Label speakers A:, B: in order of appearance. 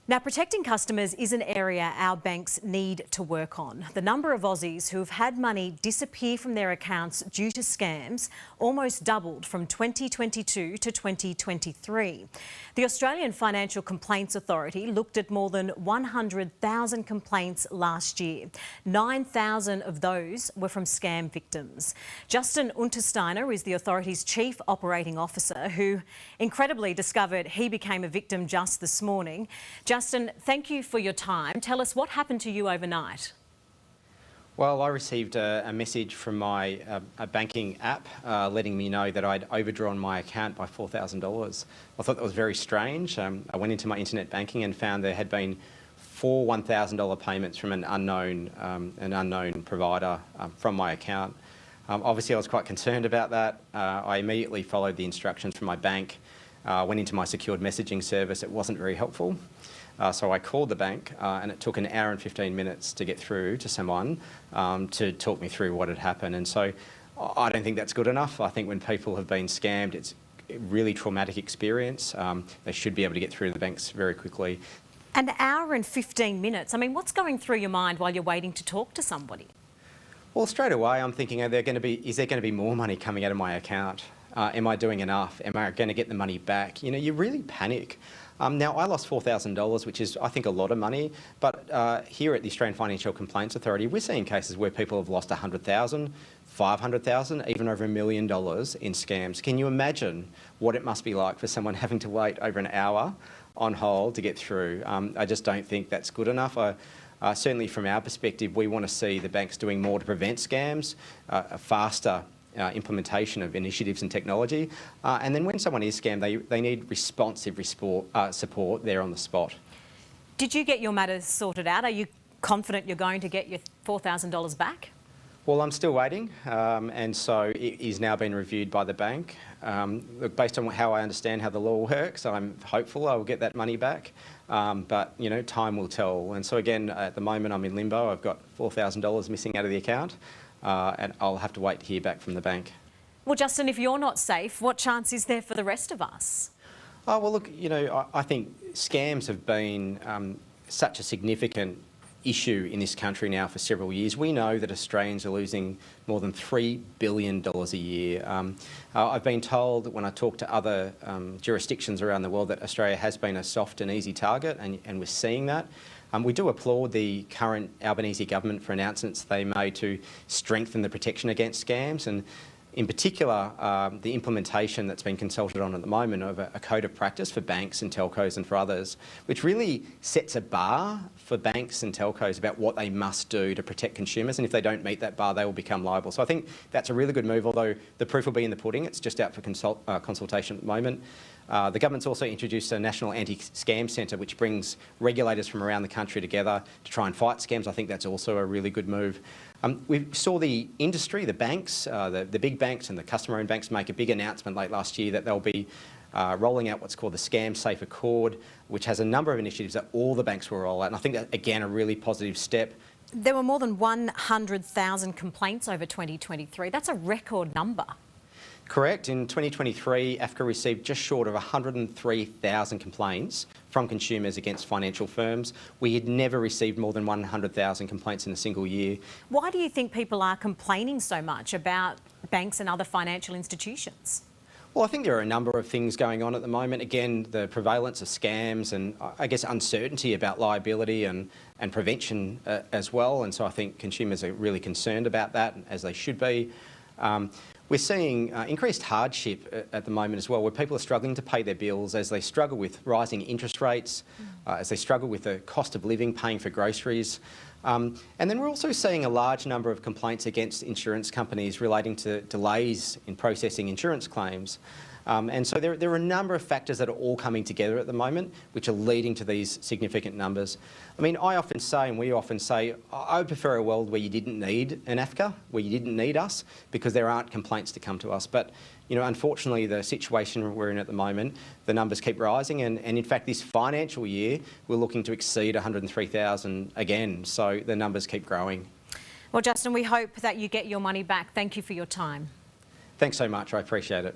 A: Now, protecting customers is an area our banks need to work on. The number of Aussies who have had money disappear from their accounts due to scams almost doubled from 2022 to 2023. The Australian Financial Complaints Authority looked at more than 100,000 complaints last year. 9,000 of those were from scam victims. Justin Untersteiner is the authority's Chief Operating Officer, who incredibly discovered he became a victim just this morning. Justin, thank you for your time. Tell us what happened to you overnight.
B: Well, I received a message from my banking app letting me know that I'd overdrawn my account by $4,000. I thought that was very strange. I went into my internet banking and found there had been 4 $1,000 payments from an unknown provider from my account. Obviously, I was quite concerned about that. I immediately followed the instructions from my bank, went into my secured messaging service. It wasn't very helpful. So I called the bank and it took an hour and 15 minutes to get through to someone to talk me through what had happened. And so I don't think that's good enough. I think when people have been scammed, it's a really traumatic experience. They should be able to get through to the banks very quickly.
A: An hour and 15 minutes. I mean, what's going through your mind while you're waiting to talk to somebody? Well,
B: straight away I'm thinking, is there going to be more money coming out of my account? Am I doing enough? Am I going to get the money back? You know, you really panic. Now, I lost $4,000, which is, I think, a lot of money. But here at the Australian Financial Complaints Authority, we're seeing cases where people have lost $100,000, $500,000, even over $1 million in scams. Can you imagine what it must be like for someone having to wait over an hour on hold to get through? I just don't think that's good enough. Certainly from our perspective, we want to see the banks doing more to prevent scams, a faster implementation of initiatives and technology. And then when someone is scammed, they need responsive support there on the spot.
A: Did you get your matters sorted out? Are you confident you're going to get your $4,000 back?
B: Well, I'm still waiting, and so it is now being reviewed by the bank. Look, based on how I understand how the law works, I'm hopeful I will get that money back. But, you know, time will tell. And so again, at the moment I'm in limbo. I've got $4,000 missing out of the account. And I'll have to wait to hear back from the bank.
A: Well, Justin, if you're not safe, what chance is there for the rest of us?
B: Oh, well, look, you know, I think scams have been such a significant issue in this country now for several years. We know that Australians are losing more than $3 billion a year. I've been told that when I talk to other jurisdictions around the world that Australia has been a soft and easy target, and we're seeing that. We do applaud the current Albanese government for announcements they made to strengthen the protection against scams, and in particular the implementation that's been consulted on at the moment of a code of practice for banks and telcos and for others, which really sets a bar for banks and telcos about what they must do to protect consumers, and if they don't meet that bar they will become liable. So I think that's a really good move, although the proof will be in the pudding. It's just out for consultation at the moment. The government's also introduced a National Anti-Scam Centre, which brings regulators from around the country together to try and fight scams. I think that's also a really good move. We saw the industry, the banks, the big banks and the customer-owned banks make a big announcement late last year that they'll be rolling out what's called the Scam Safe Accord, which has a number of initiatives that all the banks will roll out. And I think that, again, a really positive step.
A: There were more than 100,000 complaints over 2023. That's a record number.
B: Correct. In 2023, AFCA received just short of 103,000 complaints from consumers against financial firms. We had never received more than 100,000 complaints in a single year.
A: Why do you think people are complaining so much about banks and other financial institutions?
B: Well, I think there are a number of things going on at the moment. Again, the prevalence of scams and, I guess, uncertainty about liability and prevention as well. And so I think consumers are really concerned about that, as they should be. We're seeing increased hardship at the moment as well, where people are struggling to pay their bills as they struggle with rising interest rates, as they struggle with the cost of living, paying for groceries. And then we're also seeing a large number of complaints against insurance companies relating to delays in processing insurance claims. And so there are a number of factors that are all coming together at the moment, which are leading to these significant numbers. I mean, I often say, and we often say, I would prefer a world where you didn't need an AFCA, where you didn't need us, because there aren't complaints to come to us. But, you know, unfortunately, the situation we're in at the moment, the numbers keep rising. And in fact, this financial year, we're looking to exceed 103,000 again. So the numbers keep growing.
A: Well, Justin, we hope that you get your money back. Thank you for your time.
B: Thanks so much. I appreciate it.